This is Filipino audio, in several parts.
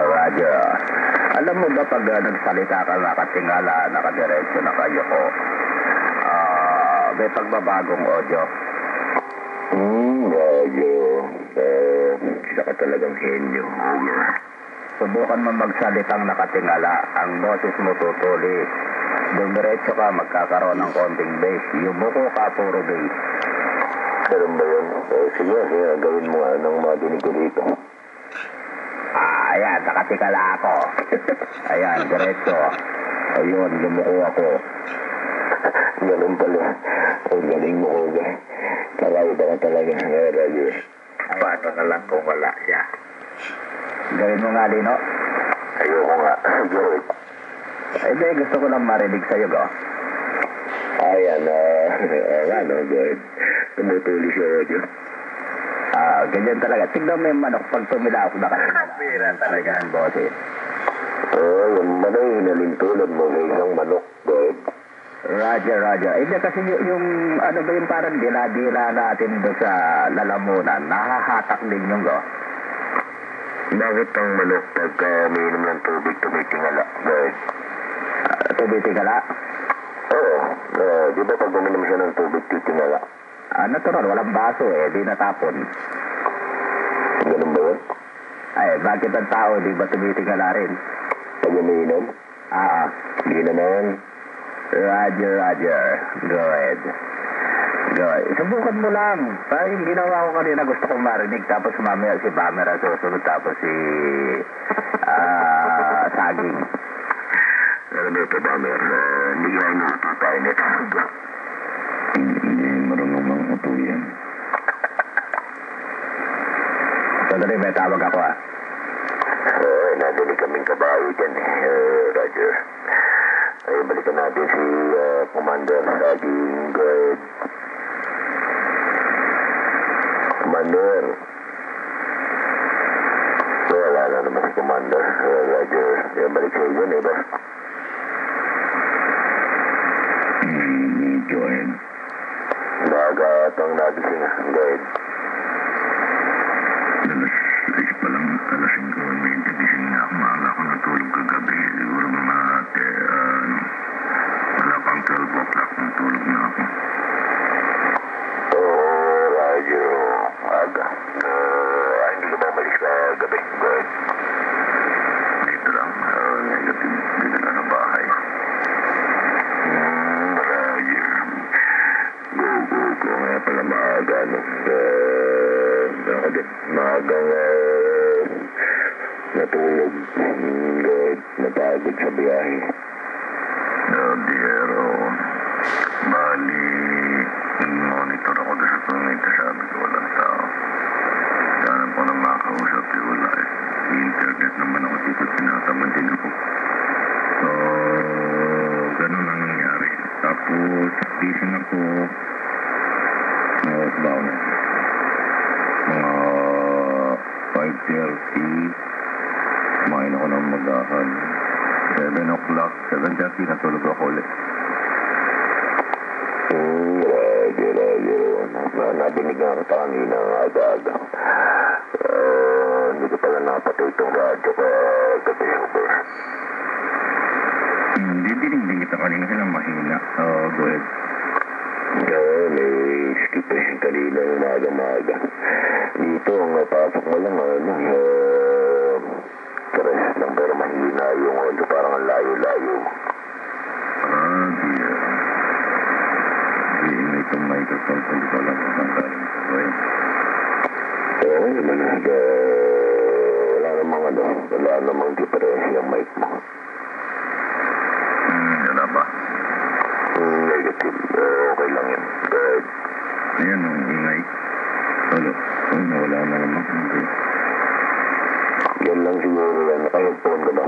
Roger. Alam mo ba pag nagsalita ka nakatingala, nakadiretso, nakayoko, may pagbabagong audio? Roger. Isa ka talagang henyo. Subukan mo magsalitang nakatingala, ang boses mo tutulis. Dumiretso ka, magkakaroon ng konting bass. Yumuko ka, puro bass. Meron ba yun? Sige, gawin mo anong madinig ko dito. Ayan, nakatikala ako. Ayan, diretso. Ayun, yumuko ako. Ganun pala. Ang galing mo ko ba? Kakaiba ka talaga, Roger. Paano na lang kung wala siya? Gawin mo nga, Lino. Ayoko nga. Gawin. Hindi, gusto ko lang marinig sa'yo, go. Ayan, good. Tumutuloy siya, Roger. Ganyan talaga. Tignan mo yung manok pag tumilaok na kasi. Pira talaga ang boses. Yung manok, hinalintulad mo sa isang manok, good. Roger. Hindi kasi yung ano ba yung parang dila-dila natin doon sa lalamunan, nahahatak din yung go. Bakit ang manok pagka umiinom ng tubig tumitingala, good? Tumitingala? Oo. Di ba pag uminom siya ng tubig titingala? Natural, walang baso di natapon. Ganun ba yun? Ay, bakit ang tao di ba tumitingala rin? Pag umiinom? Hindi naman. Roger. Go ahead. Subukan mo lang. Parang yung ginawa ko kanina gusto kong marinig. Tapos mamaya si Bamera susunod. Tapos si Saging. Alam mo ito, Bamera. Hindi ka nakatutay nito. Hindi marunong mga uto yan. Sandali, may tawag ako Nadinig kaming kabayo dyan Roger. Ay, balikan natin si Commander Saging, good. Commander. Wala na naman si Commander, Roger. Balik sa iyo, ba? Join. Baga atang nagising, good. Alas pa lang, alas 5:20 gising na ako. Maaga ako natulog kagabi. Siguro mga wala pang 12 o'clock natulog na ako. Roger. Aga. Hindi ka ba umalis ka gabi? Good. Dito lang. Negative. Dito na sa bahay. Roger. Go. Nga pala maaga, no? Maagang natulog. Good. Napagod sa biyahe. Dear, bali, monitor ako doon sa tungit. Sabi ko walang tao. Ganap ko na makausap wala internet naman ako dito, tinatamad din ako. So, ganun lang nangyari. Tapos, gising ako. Oras ba ako na? Mga 5:30. Kumain ako ng magahan. 7 o'clock, 7:30, natulog ako ulit. Nabinig nga kita kanina ng aga-aga. Hindi ko pala napatay itong radyo ka gabi, Uber. Hindi din kita kanina sila mahina. Go ahead. May skip kanina umaga-maga. Dito, ang napasok mo lang, stress lang pero mahina yung audio, parang ang layo-layo. Dear. Hindi itong microphone, hindi ko alam kung saan galing ito. Oo, naman. Wala namang diferensya yung mic mo. Wala ba? Negative. Okay lang yan. Good. Ayan, ingay. Wala na naman. Okay. Yan lang siguro yan. Naka-headphone ka ba?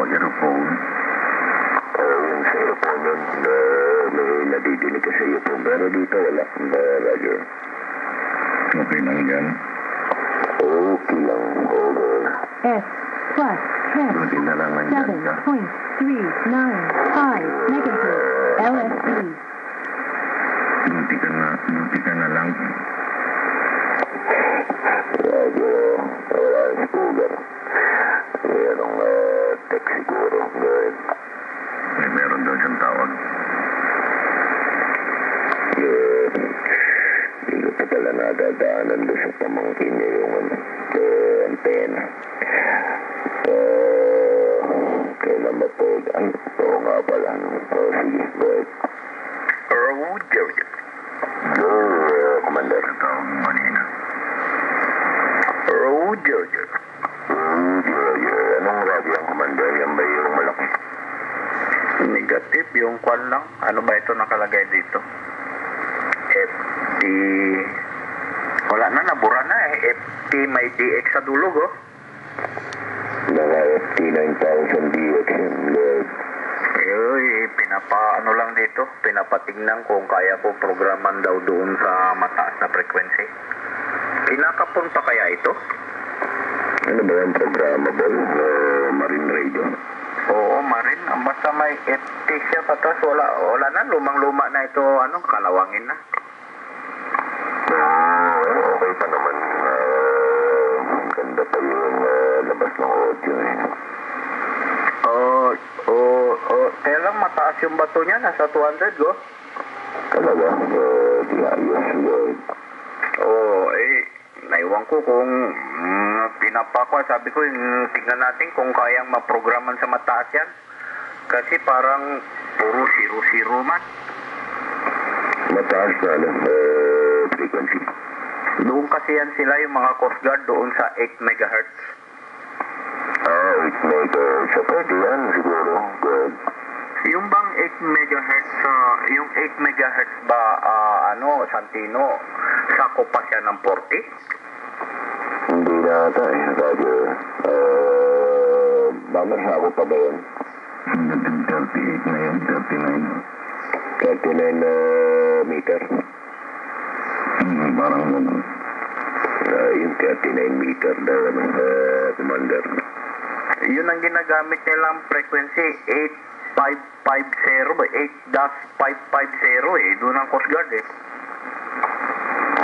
Earphone. Yung sa earphone yun, may nadidinig ka sa earphone. Pero dito wala. Roger. Okay lang yan? Okay lang. Over. S plus 10 7.395 negative LSD. Munti ka na lang. Roger. nandun sa pamangkin niya yung antena. Kailan ba po? Ay, oo nga pala. Sige, go ahead. Roger. Commander. Taong Manila. Roger. Anong radio ang Commander? Yan ba yung malaki? Negative, yung kwan lang. Ano ba ito nakalagay dito? FT... Wala na, nabura na eh. FT may DX sa dulo, go. Mga FT 9000 DX. Ay, ano lang dito, pinapatingnan kung kaya ko programan daw doon sa mataas na frequency. Kinakapon pa kaya ito? Ano ba yung programmable? Marine radio? Oo, Marin. Basta may FT siya patas. Wala na. Lumang-luma na ito. Kalawangin na. Okay pa naman. Ganda pa yung labas ng audio eh. Kaya lang mataas yung bato niya. Nasa 200, go. Talaga? Di ayos. Naiwan ko kung pinapakwa. Sabi ko, tingnan natin kung kayang maprograman sa mataas yan. Kasi parang puro 0-0 man. Mataas na frequency. Doon kasi yan sila yung mga Coast Guard doon sa 8 MHz. 8 MHz. So, pwede yan siguro. Good. Yung bang 8 MHz, yung 8 MHz ba, Santino, sako pa siya ng 40? Hindi na ata eh, Roger. Bakit sako pa ba yan? 38 na yan, 39 meter. Parang ganun. Yung 39 meter daw, Commander. Yun ang ginagamit nilang frequency, 8550 ba? 8-550 eh. Doon ang Coast Guard eh.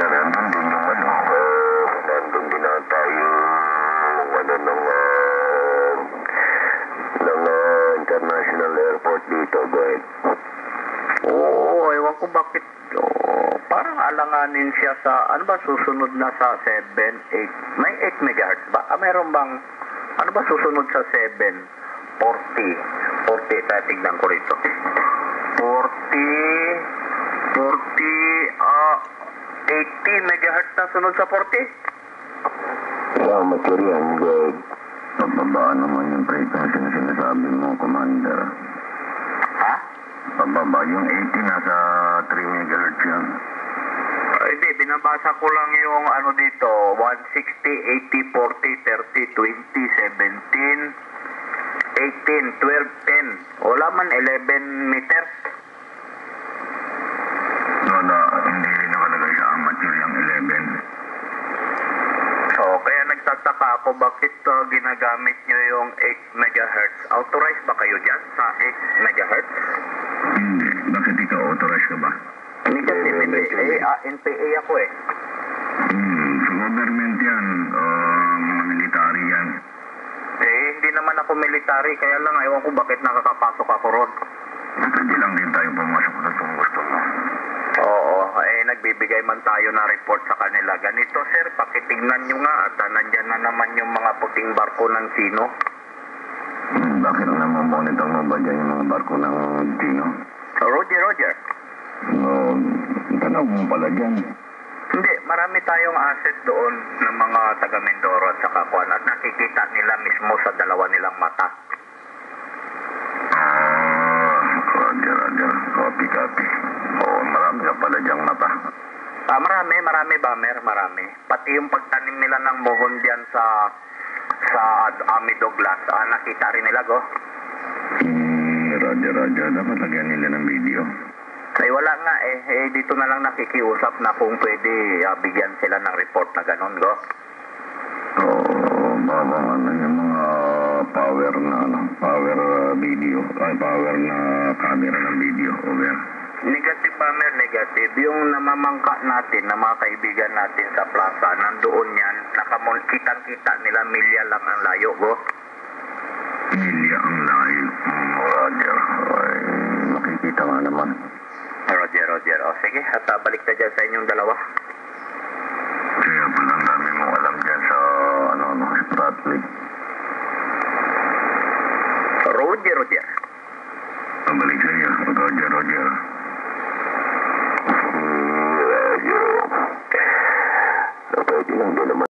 Nandun din yung nandun din ata yung ng international airport dito, go ahead. Oo, ewan ko bakit. Parang alanganin siya sa, ano ba susunod na sa 7, 8, may 8 MHz ba? Mayroon bang, ano ba susunod sa 7? 40, tayo tignan ko rito. 80 MHz na sunod sa 40? Salamat ko rin, good. Pababa naman yung frequency na sinasabi mo, Commander. Ha? Pababa yung 80 nasa 3 MHz yun. Hindi, binabasa ko lang yung dito, 160, 80, 40, 30, 20, 17, 18, 12, 10. Wala man, 11 meters. Hindi nakalagay sa amateur yung 11. So, kaya nagtataka ako bakit ginagamit nyo yung 8 MHz. Authorized ba kayo dyan sa 8 MHz? Hindi. Bakit ikaw authorized ka ba? Hindi kasi NPA ako eh. Sa government yan. Mga military yan. Hindi naman ako military, kaya lang ewan ko bakit nakakapasok ako ron. Pwede lang din tayo pumasok na kung gusto mo. Oo, nagbibigay man tayo na report sa kanila. Ganito sir, pakitignan nyo nga at nandyan na naman yung mga puting barko ng Sino. Bakit naman monitor mo ba dyan yung mga barko ng Sino? Roger. Tanaw mo pala dyan. Hindi, marami tayong asset doon ng mga taga Mindoro at saka Kuan at nakikita nila mismo sa dalawa nilang mata. Roger. Copy. Marami ka pala dyang mata. Marami, Bamer, marami. Pati yung pagtanim nila ng mohon diyan sa Amido Glass, nakita rin nila, go? Roger. Dapat lagyan nila ng video. Wala nga dito na lang nakikiusap na kung pwede bigyan sila ng report na ganun, go? Babang yung mga power video, power na camera ng video, over. Negative, Bamer, negative. Yung namamangka natin, na mga kaibigan natin sa plaza, nandoon yan, kitang-kita nila, milya lang ang layo, go? Milya ang layo, Roger. Makikita nga naman. Roger. Sige, at balik na dyan sa inyong dalawa. Sige, Roger, Roger. Pabalik sa iyo. Roger, Roger. Pwede lang din naman